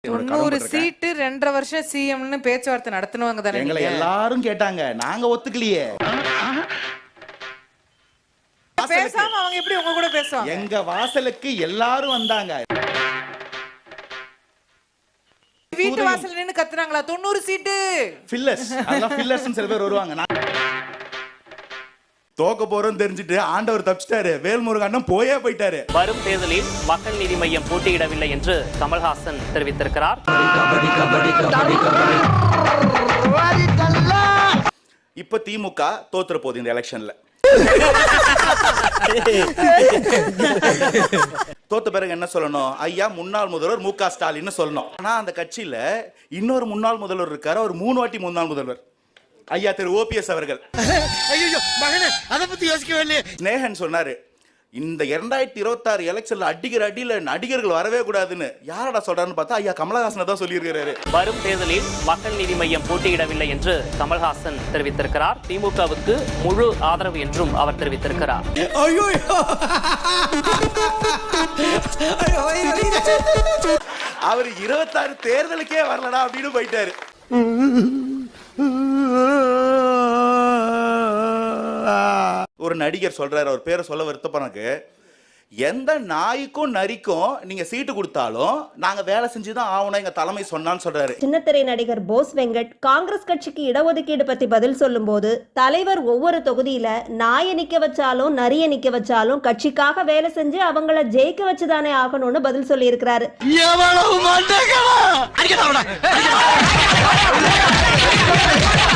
90 சீட்டு 2.5 வருஷம் சிஎம்னு பேச்சுவார்த்தை நடத்துனவங்க தானே. எங்களை எல்லாரும் கேட்டாங்க, நாங்க ஒத்துக்கலையே. பேசாம அவங்க எப்படி உங்க கூட பேசுவாங்க? எங்க வாசலுக்கு எல்லாரும் வந்தாங்க. வீட்டு வாசல்ல நின்னு கத்துறாங்களா 90 சீட்டு ஃபில்லர்ஸ், அதெல்லாம் ஃபில்லர்ஸ்னு சில பேர் வருவாங்க. தோக்க போறோம் தெரிஞ்சிட்டு ஆண்டவர் தப்பிச்சிட்டாரு, வேல்முருகன் போயிட்டாரு. வரும் தேர்தலில் மக்கள் நீதி மையம் போட்டியிடவில்லை என்று கமல்ஹாசன் தெரிவித்திருக்கிறார். இப்ப திமுக தோத்துற போகுது இந்த எலெக்ஷன்ல. தோத்த பிறகு என்ன சொல்லணும்? ஐயா முன்னாள் முதல்வர் மு க ஸ்டாலின் சொல்லணும். ஆனா அந்த கட்சியில இன்னொரு முன்னாள் முதல்வர் இருக்காரு, அவர் 3 வாட்டி முன்னாள் முதல்வர், ஐயா திரு ஓபிஎஸ் அவர்கள். அத பத்தி யோசிக்கவே இல்லையே. ஸ்நேகன் சொன்னாரு, இந்த 2026 எலெக்ஷன்ல அடிக்கிற அடியில நடிகர்கள் வரவே கூடாதுன்னு. யாரடா சொல்றாருன்னு பார்த்தா ஐயா கமலஹாசன் தான் சொல்லியிருக்கிறாரு. வரும் தேர்தலில் மக்கள் நீதி மையம் போட்டியிடவில்லை என்று கமல்ஹாசன் தெரிவித்திருக்கிறார். திமுகவுக்கு முழு ஆதரவு என்றும் அவர் தெரிவித்திருக்கிறார். அவர் 26 தேர்தலுக்கே வரலடா அப்படின்னு போயிட்டாரு. ஒரு நடிகர் சொல்றாரு, அவர் பேரை சொல்ல வருத்தப்பஎனக்கு, எந்த நாய்க்கும் நரிக்கும் நீங்க சீட்டு கொடுத்தாலும் நாங்க வேலை செஞ்சுதான் ஆகணும் எங்க தலைமை சொன்னான்னு சொல்றாரு. சின்னத்திரை நடிகர் போஸ் வெங்கட் காங்கிரஸ் கட்சிக்கு இடஒதுக்கீடு பத்தி பதில் சொல்லும் போது, தலைவர் ஒவ்வொரு தொகுதியில நாயை நிக்க வச்சாலும் நரிய நிக்க வச்சாலும் கட்சிக்காக வேலை செஞ்சு அவங்கள ஜெயிக்க வச்சுதானே ஆகணும்னு பதில் சொல்லி இருக்கிறாரு.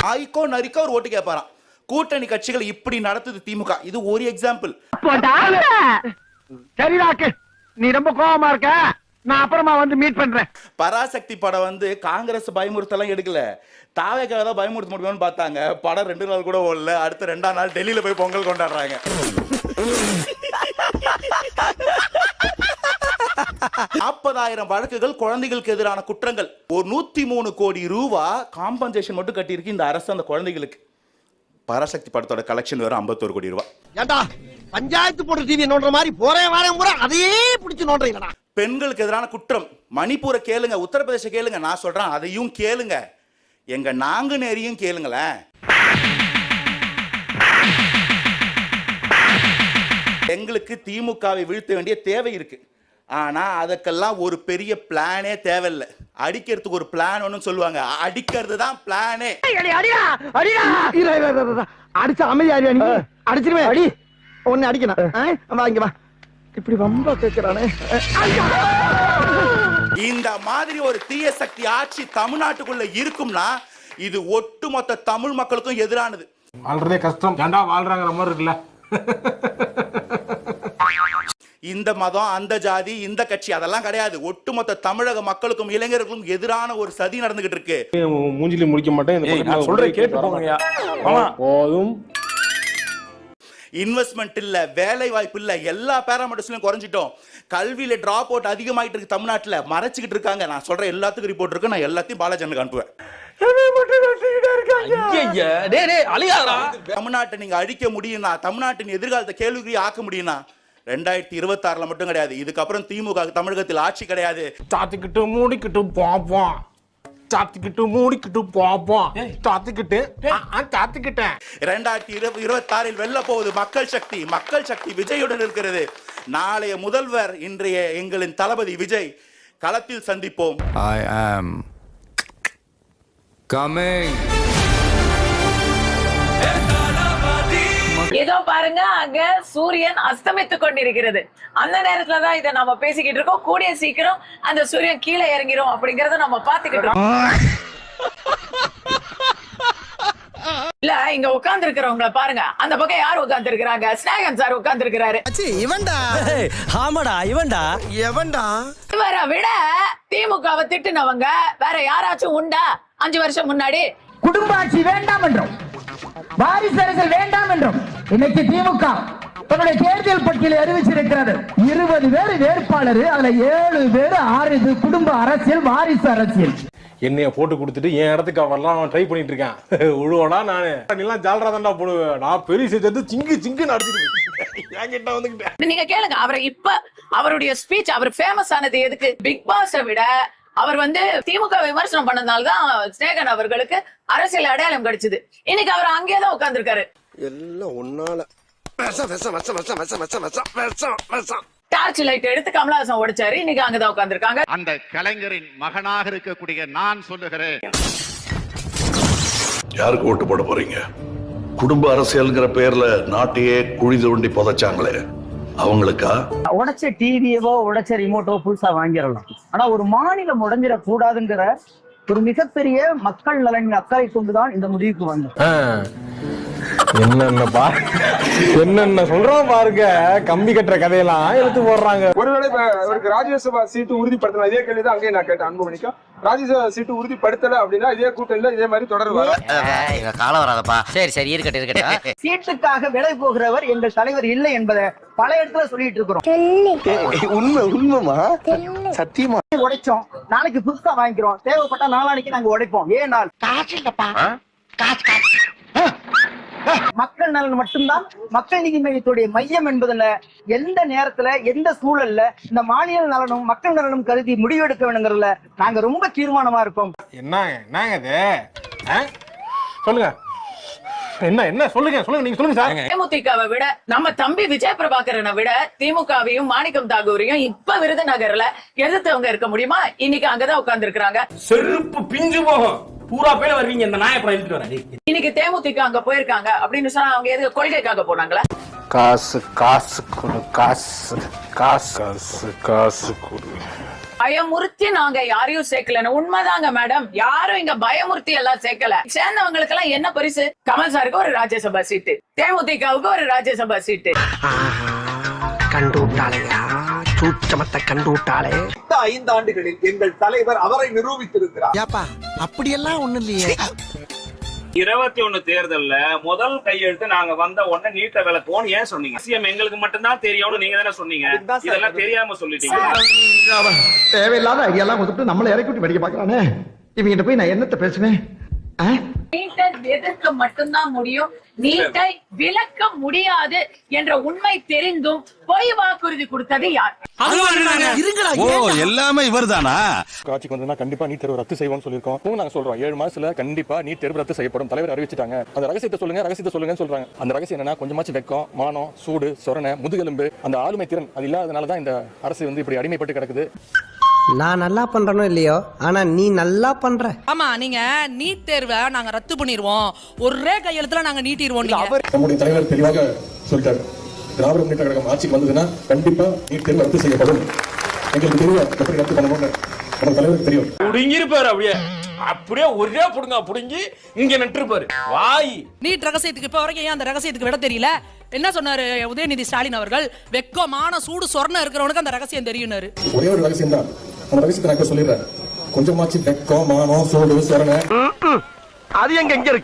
நாய்க்கோ நரிக்கோ ஒரு ஓட்டு கேட்பாராம். கூட்டணி கட்சிகள் இப்படி நடத்துது திமுக. இது ஒரு எக்ஸாம்பிள். சரிடாக்கு, நீ ரொம்ப கோவமா இருக்க, நான் அப்புறமா வந்து மீட் பண்றேன். பராசக்தி படம் வந்து காங்கிரஸ் பயமுறுத்தலாம் எடுக்கல, தாவேக்காக தான் பயமுறுத்த முடியும்னு பார்த்தாங்க. படம் 2 நாள் கூட ஓடல. அடுத்த 2ஆம் நாள் டெல்லியில போய் பொங்கல் கொண்டாடுறாங்க. 40,000 வழக்குகள் குழந்தைகளுக்கு எதிரான குற்றங்கள். ஒரு 103 கோடி ரூபாய் காம்பன்சேஷன் மட்டும் கட்டியிருக்கு இந்த அரசு அந்த குழந்தைகளுக்கு. பராசக்தி படத்தோட கலெக்ஷன் வேற 51 கோடி ரூபாய். ஏண்டா பஞ்சாயத்து போடுற டிவி நோண்டுற மாதிரி போறேன் வாரேன் பூரா அதையே பிடிச்சு நோண்டுறீங்கடா. பெண்களுக்கு எதிரான குற்றம் மணிப்பூரை கேளுங்க, உத்தரப்பிரதேச கேளுங்க, நான் சொல்றேன் அதையும் கேளுங்க, எங்க நாங்குநேரியும் கேளுங்களேன். எங்களுக்கு திமுகவை வீழ்த்த வேண்டிய தேவை இருக்கு. ஆனா அதுக்கெல்லாம் ஒரு பெரிய பிளானே தேவையில்லை. அடிக்கிறதுக்கு ஒரு பிளான் ஒன்னு சொல்லுவாங்க, அடிக்கிறது தான் பிளானே. அடிச்ச அமைதியா நீ அடிச்சிருவேன். அடி ஒன்னு அடிக்கணும். வாங்க வா, இப்படி ரொம்ப கேட்கிறானே. இந்த மாதிரி ஒரு தீய சக்தி ஆட்சி தமிழ்நாட்டுக்குள்ள இருக்கும்னா இது ஒட்டுமொத்த தமிழ் மக்களுக்கும் எதிரானது. வாழ்றதே கஷ்டம், ஏண்டா வாழ்றாங்கிற மாதிரி இருக்குல்ல. இந்த மதம், அந்த ஜாதி, இந்த கட்சி அதெல்லாம் கிடையாது. ஒட்டுமொத்த தமிழக மக்களுக்கும் இளைஞர்களுக்கும் எதிரான ஒரு சதி நடந்துகிட்டு இருக்கு. மூஞ்சில முடிக்க மாட்டேன், சொல்றேன் கேட்டு போங்கயா. போதும். இன்வெஸ்ட்மெண்ட் இல்ல, வேலை வாய்ப்பு இல்ல, எல்லா பேராமீட்டர்ஸ்லயும் குறைஞ்சிட்டோம். கல்வியில டிராப் அவுட் அதிகமாயிட்டு இருக்கு தமிழ்நாட்டுல, மறைச்சிக்கிட்டு இருக்காங்க. நான் சொல்றேன் எல்லாத்துக்கும் ரிப்போர்ட் இருக்கு, நான் எல்லாத்தையும் பாலாஜனுக்கு அனுப்புவேன். தமிழ்நாட்டை நீங்க அழிக்க முடியும்னா, தமிழ்நாட்டின் எதிர்காலத்தை கேள்விக்குறி ஆக்க முடியும்னா 2026 மட்டும் கிடையாது, இதுக்கப்புறம் திமுக தமிழகத்தில் ஆட்சி கிடையாது. சாத்திக்கிட்டு மூடிக்கிட்டு பாப்போம், சாத்திக்கிட்டு மூடிக்கிட்டு பாப்போம், சாத்திக்கிட்டு சாத்திக்கிட்டேன். 2026 வெல்ல போகுது மக்கள் சக்தி. மக்கள் சக்தி விஜயுடன் இருக்கிறது. நாளைய முதல்வர் இன்றைய எங்களின் தளபதி விஜய். களத்தில் சந்திப்போம். I am coming. ஏதோ பாருங்க, அங்க சூரியன் அஸ்தமித்துக் கொண்டிருக்கிறது. அந்த நேரத்துலதான் இதை நம்ம பேசிக்கிட்டு இருக்கோம். கூடிய சீக்கிரம் அந்த சூரியன் கீழே இறங்கிரும் அப்படிங்கறத நம்ம பாத்துக்கிட்டு இருக்கோம். இல்ல, இங்க உட்கார்ந்து இருக்கிறவங்கள பாருங்க, அந்த பக்கம் யார் உட்கார்ந்து இருக்கிறாங்க? ஸ்நேகன் சார் உட்கார்ந்து இருக்கிறாரு. இவன்டா, ஆமாடா இவன்டா, எவன்டா? இவரை விட திமுகவை திட்டுனவங்க வேற யாராச்சும் உண்டா? 5 வருஷம் முன்னாடி குடும்ப ஆட்சி வேண்டாம் என்றும், வாரிசு அரசியல் வேண்டாம் என்றும் இன்னைக்கு திமுக தன்னுடைய தேர்தல் பட்டியலை அறிவிச்சிருக்கிறது. 20 பேர் வேட்பாளர், அதுல 7 பேர் 6 குடும்ப அரசியல், வாரிசு அரசியல். என்னைய போட்டு கொடுத்துட்டு என் இடத்துக்கு அவர்லாம் ட்ரை பண்ணிட்டு இருக்கான். உழுவடா நானு, நீலாம் ஜாலரா தான்டா போடுவேன். நான் பெரிய சேர்த்து சிங்கு சிங்குன்னு அடிச்சுட்டு நீங்க கேளுங்க அவரை. இப்ப அவருடைய ஸ்பீச், அவர் ஃபேமஸ் ஆனது எதுக்கு? பிக் பாஸை விட அவர் திமுக விமர்சனம் பண்ணதுனாலதான் ஸ்நேகன் அவர்களுக்கு அரசியல் அடையாளம் கிடைச்சது. இன்னைக்கு அவர் அங்கேதான் உட்கார்ந்துருக்காரு. எல்லாம் ஒன்னால டார்ச் லைட் எடுத்து கமலஹாசன் உடைச்சாரு. இன்னைக்கு அங்கதான் உட்கார்ந்துருக்காங்க. அந்த கலைஞரின் மகனாக இருக்கக்கூடிய நான் சொல்லுகிறேன். யாருக்கு ஓட்டு போட போறீங்க? குடும்ப அரசியல்ங்கிற பேர்ல நாட்டையே குழி தோண்டி புதைச்சாங்களே அவங்களுக்கா? உடைச்ச டிவியவோ உடைச்ச ரிமோட்டோ புதுசா வாங்கிடலாம். ஆனா ஒரு மாநிலம் உடைஞ்சிட கூடாதுங்கிற ஒரு மிகப்பெரிய மக்கள் நலனின் அக்கறை கொண்டுதான் இந்த முடிவுக்கு வந்தோம். என்னென்ன சொல்றோம் பாருங்க. கம்பி கட்டுற கதையெல்லாம் எடுத்து போடுறாங்க. ஒருவேளை அவருக்கு ராஜ்யசபா சீட்டு உறுதிப்படுத்தலாம். இதே கேள்விதான் அங்கேயும் நான் கேட்டேன் அன்புமணிக்கும். ராஜ்யசபா சீட்டு உறுதிப்படுத்தல அப்படின்னா இதே கூட்டணியில இதே மாதிரி தொடர்வாங்க. காலம் வராதப்பா. சரி இருக்கட்டும். சீட்டுக்காக விலை போகிறவர் எங்கள் தலைவர் இல்லை என்பதை பல இடத்துல சொல்லிட்டு இருக்கிறோம். உண்மைமா சத்தியமா உடைச்சோம், நாளைக்கு புதுசா வாங்கிக்கிறோம், தேவைப்பட்டா நாளானைக்கு நாங்க உடைப்போம். ஏனால் மக்கள் நலன் மட்டும்தான் மக்கள் நீதி மையத்துடைய மையம் என்பதுல எந்த நேரத்துல எந்த சூழல்ல இந்த மாநில நலனும் மக்கள் நலனும் கருதி முடிவெடுக்க வேணுங்கிறதுல நாங்க ரொம்ப தீர்மானமா இருப்போம். என்னங்க இது? சொல்லுங்க என்ன சொல்லுங்க நீங்க சொல்லுங்க சார். தேமுதிகவை விட நம்ம தம்பி விஜய் பிரபாகரனை விட திமுகவையும் மாணிக்கம் தாகூரையும் இப்ப விருதுநகர்ல எதிர்த்தவங்க இருக்க முடியுமா? இன்னைக்கு அங்கதான் உட்கார்ந்து இருக்காங்க. செருப்பு பிஞ்சு போகும். பூரா பேர் வருவீங்க இந்த நாயப்படம் எடுத்துட்டு வர. இன்னைக்கு தேமுதிக அங்க போயிருக்காங்க அப்படின்னு சொன்னா அவங்க எதுக்கு கொள்கைக்காக போனாங்களா? காசு கொடு, காசு கொடு. பயமுறுத்தி நாங்க யாரையும் சேர்க்கல. உண்மைதாங்க மேடம், யாரும் இங்க பயமுறுத்தி எல்லாம் சேர்க்கல. சேர்ந்தவங்களுக்கு எல்லாம் என்ன பரிசு? கமல் சாருக்கு ஒரு ராஜ்யசபா சீட்டு, தேமுதிகவுக்கு ஒரு ராஜ்யசபா சீட்டு. கண்டு விட்டாளையா சூச்சமத்தை கண்டு விட்டாளே. 5 ஆண்டுகளில் எங்கள் தலைவர் அவரை நிரூபித்திருக்கிறார். அப்படியெல்லாம் ஒண்ணு இல்லையே. 21 தேர்தல்ல முதல் கையெழுத்து நாங்க வந்த உடனே நீட்ட விளக்குவோம் ஏன் சொன்னீங்க? சிஎம் எங்களுக்கு மட்டும்தான் தெரியும்னு நீங்க தானே சொன்னீங்க. இதெல்லாம் தெரியாம சொல்லிட்டீங்க. தேவையில்லாத ஐடியாலாம் கொடுத்துட்டு நம்மள இறக்கி விட்டு படிக்க பாக்குறானே. இவங்கிட்ட போய் நான் என்னத்த பேசுவேன்? நீட்டை எதிர்க்க மட்டும்தான் முடியும், நீட்டை விலக்க முடியாது என்ற உண்மை தெரிந்தும் பொய் வாக்குறுதி கொடுத்தது யார்? எல்லாமே இவர்தானா? காட்சிக்கு வந்தா கண்டிப்பா நீட் தேர்வு ரத்து செய்வோம்னு சொல்லிருக்கோம். நாங்க சொல்றோம் 7 மாசத்துல கண்டிப்பா நீட் தேர்வு ரத்து செய்யப்படும். தலைவர் அறிவிச்சிட்டாங்க. அந்த ரகசியத்தை சொல்லுங்கன்னு சொல்றாங்க. அந்த ரகசியம் என்னன்னா கொஞ்சமாச்சு வெக்கம், மானம், சூடு, சொரணை, முதுகெலும்பு, அந்த ஆளுமை திறன் அது இல்லாதனாலதான் இந்த அரசு இப்படி அடிமைப்பட்டு கிடக்குது. நான் நல்லா பண்றனோ இல்லையோ, ஆனா நீ நல்லா பண்ற. ஆமா, நீங்க நீட் தேர்வை நாங்க ரத்து பண்ணிடுவோம், ஒரே கையெழுத்துல நாங்க நீட்டிடுவோம். நம்முடைய தலைவர் தெளிவாக சொல்லிட்டாரு. திராவிட முன்னேற்ற கழகம் ஆட்சிக்கு வந்ததுன்னா கண்டிப்பா நீட் தேர்வு ரத்து செய்யப்படும். எங்களுக்கு தெரியும் எப்படி ரத்து பண்ணணும்னு. நம்ம தலைவருக்கு தெரியும். புடுங்கிருப்பாரு அப்படியே ஒரே புடுங்கி இங்க நட்டுருப்பாரு. வாய் நீட் ரகசியத்துக்கு இப்ப வரைக்கும் ஏன் அந்த ரகசியத்துக்கு விட தெரியல? என்ன சொன்னாரு உதயநிதி ஸ்டாலின் அவர்கள்? வெக்கமான சூடு சொர்ணம் இருக்கிறவனுக்கு அந்த ரகசியம் தெரியும்னாரு. ஒரே ஒரு ரகசியம் தான். அந்த ரகசியத்தை நான் சொல்லிடுறேன். கொஞ்சமாச்சு வெக்கம், மானம், சூடு, சொரணை அது எங்க இருக்கு?